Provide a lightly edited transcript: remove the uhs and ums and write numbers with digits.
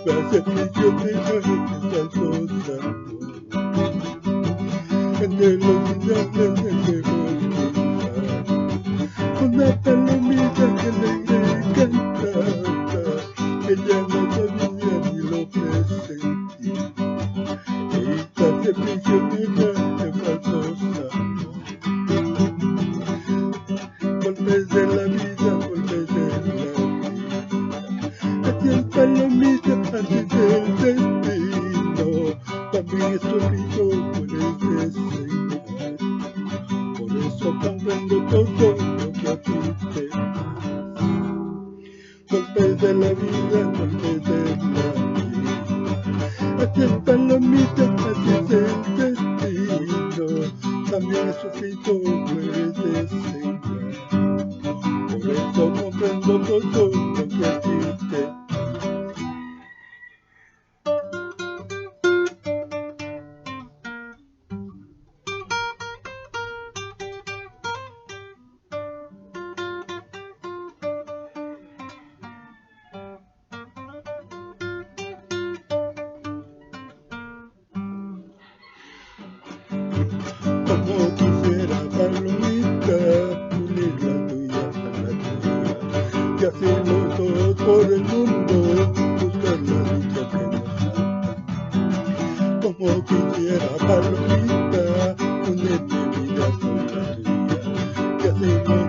me hace prisionera de falsos amores. Entre los ideales dejemos cruzar una palomita que alegre cantaba, ella no sabía ni lo presentía. Ella se prisionera de falsos amores. Golpes de la vida, golpes de la vida. Así es palomita, así es el destino. También es sufrido por ese Señor. Por eso comprendo todo lo que a ti te pasa. Golpes de la vida, golpes de la vida. Así es palomita, así es el destino. También he sufrido por ese Señor. Por eso comprendo todo lo que a ti te pasa. Como quisiera, palomita, unir la tuya a la tuya, y así los dos por el mundo buscar la dicha que nos falta. Como quisiera, palomita, unir mi vida con la tuya, y así los